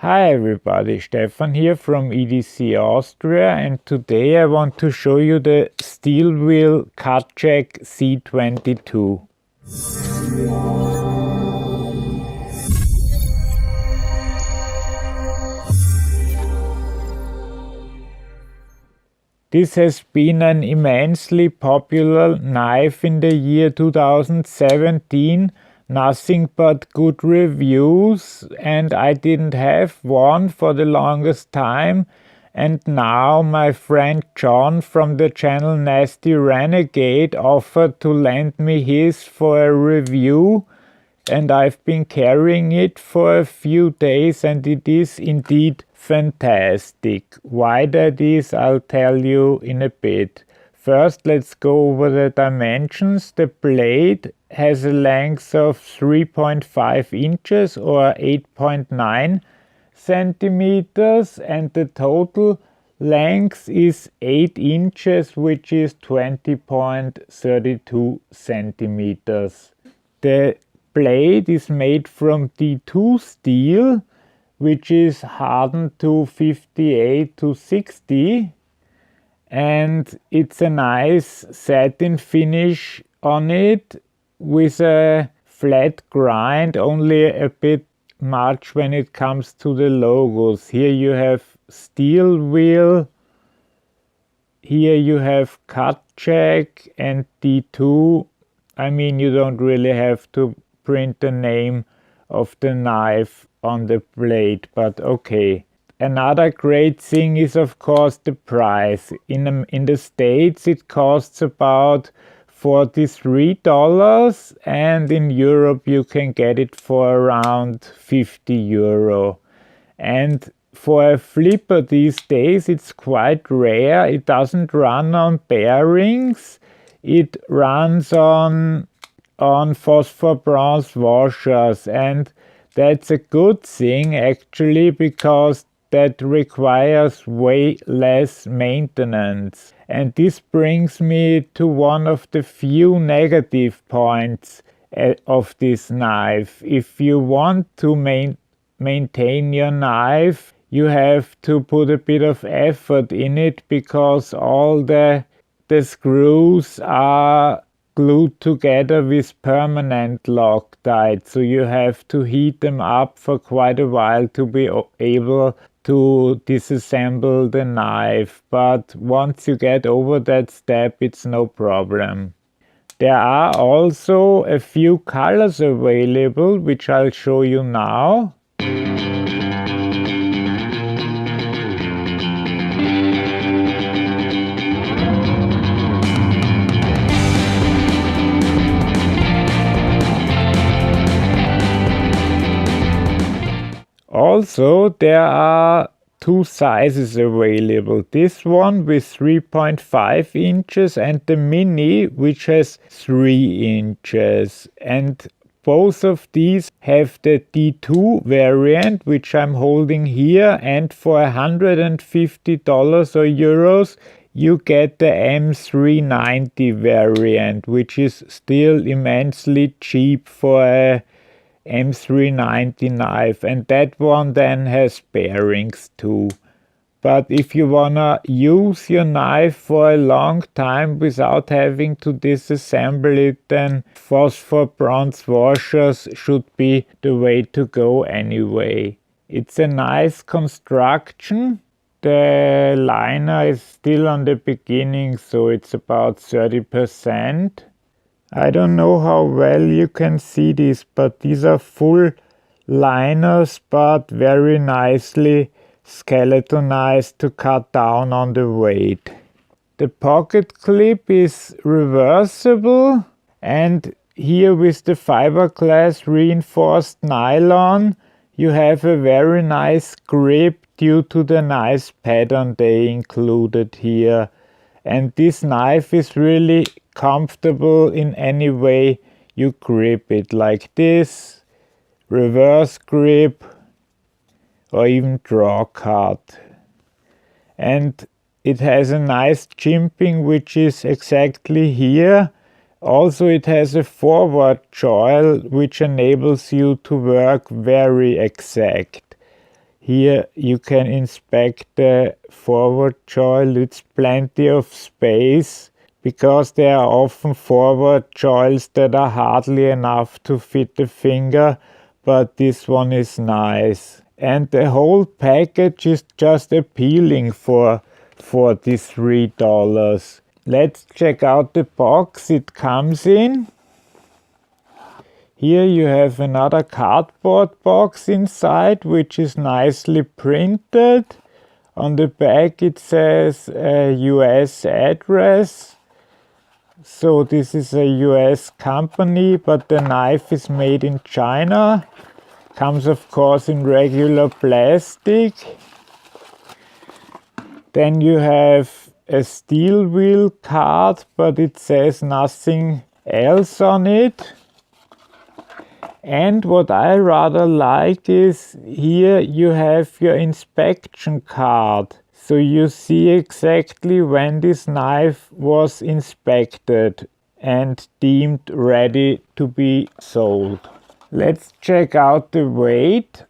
Hi everybody, Stefan here from EDC Austria, and today I want to show you the steel wheel Cutjack C22. This has been an immensely popular knife in the year 2017. Nothing but good reviews, and I didn't have one for the longest time, and now my friend John from the channel Nasty Renegade offered to lend me his for a review, and I've been carrying it for a few days and it is indeed fantastic. Why that is, I'll tell you in a bit. First, let's go over the dimensions. The blade has a length of 3.5 inches or 8.9 centimeters, and the total length is 8 inches, which is 20.32 centimeters. The blade is made from D2 steel, which is hardened to 58 to 60. And it's a nice satin finish on it with a flat grind, only a bit much when it comes to the logos. Here you have steel wheel, here you have Cutjack and D2. I mean, you don't really have to print the name of the knife on the blade, but okay. Another great thing is, of course, the price. In the States it costs about $43, and in Europe you can get it for around €50. And for a flipper these days it's quite rare. It doesn't run on bearings, it runs on phosphor bronze washers, and that's a good thing actually, because that requires way less maintenance. And this brings me to one of the few negative points of this knife. If you want to maintain your knife, you have to put a bit of effort in it, because all the screws are glued together with permanent Loctite, so you have to heat them up for quite a while to be able to disassemble the knife, but once you get over that step it's no problem. There are also a few colors available, which I'll show you now. Also, there are two sizes available. This one with 3.5 inches and the mini, which has 3 inches. And both of these have the D2 variant, which I'm holding here, and for $150 or euros you get the M390 variant, which is still immensely cheap for a M390 knife, and that one then has bearings too. But if you wanna use your knife for a long time without having to disassemble it, then phosphor bronze washers should be the way to go anyway. It's a nice construction. The liner is still on the beginning, so it's about 30%. I don't know how well you can see this, but these are full liners, but very nicely skeletonized to cut down on the weight. The pocket clip is reversible, and here with the fiberglass reinforced nylon you have a very nice grip due to the nice pattern they included here. And this knife is really comfortable in any way you grip it, like this, reverse grip, or even draw cut. And it has a nice jimping, which is exactly here. Also, it has a forward choil, which enables you to work very exact. Here you can inspect the forward choil. It's plenty of space, because there are often forward choils that are hardly enough to fit the finger, but this one is nice. And the whole package is just appealing for these $3. Let's check out the box it comes in. Here you have another cardboard box inside, which is nicely printed. On the back it says a US address. So this is a US company, but the knife is made in China. Comes of course in regular plastic. Then you have a steel wheel card, but it says nothing else on it. And what I rather like is here you have your inspection card. So you see exactly when this knife was inspected and deemed ready to be sold. Let's check out the weight.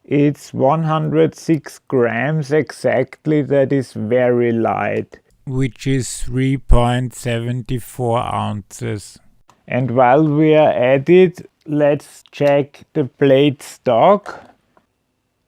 It's 106 grams exactly. That is very light, which is 3.74 ounces. And while we are at it, let's check the blade stock,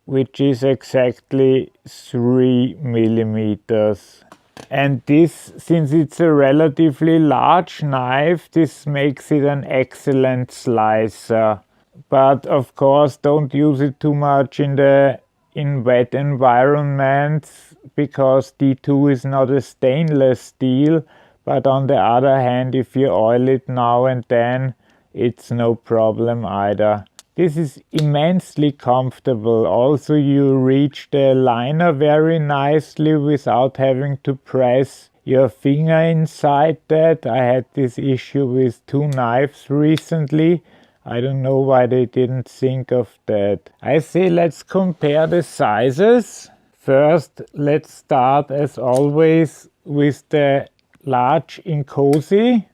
which is exactly 3 millimeters. And this, since it's a relatively large knife, this makes it an excellent slicer. But of course, don't use it too much in wet environments, because D2 is not a stainless steel. But on the other hand, if you oil it now and then, it's no problem either. This is immensely comfortable. Also, you reach the liner very nicely without having to press your finger inside that. I had this issue with 2 knives recently. I don't know why they didn't think of that. I say let's compare the sizes. First, let's start as always with the large in cozy,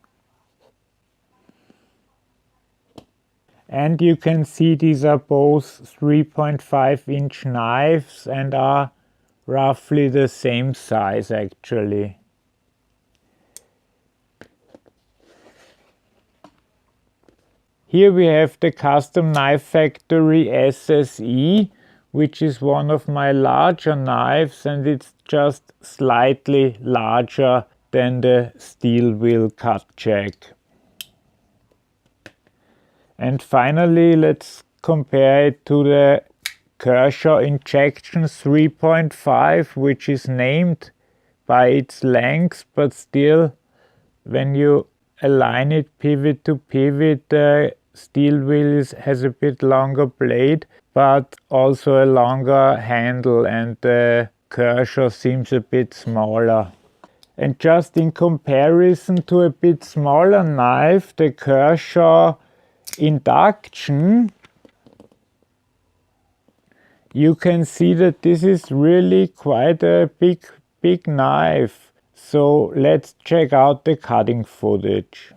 and you can see these are both 3.5-inch knives and are roughly the same size actually. Here we have the Custom Knife Factory SSE, which is one of my larger knives, and it's just slightly larger than the steel wheel Cutjack. And finally, let's compare it to the Kershaw Injection 3.5, which is named by its length, but still, when you align it pivot to pivot, the steel wheel has a bit longer blade, but also a longer handle, and the Kershaw seems a bit smaller. And just in comparison to a bit smaller knife, the Kershaw Induction, you can see that this is really quite a big knife. So let's check out the cutting footage.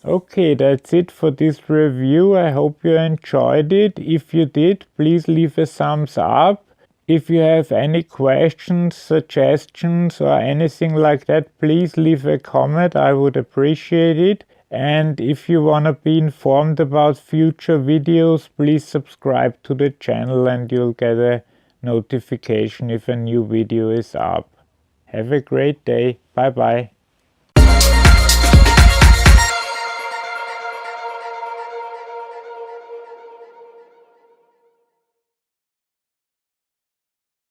Okay, that's it for this review. I hope you enjoyed it. If you did, please leave a thumbs up. If you have any questions, suggestions, or anything like that, please leave a comment. I would appreciate it. And if you want to be informed about future videos, please subscribe to the channel and you'll get a notification if a new video is up. Have a great day. Bye bye.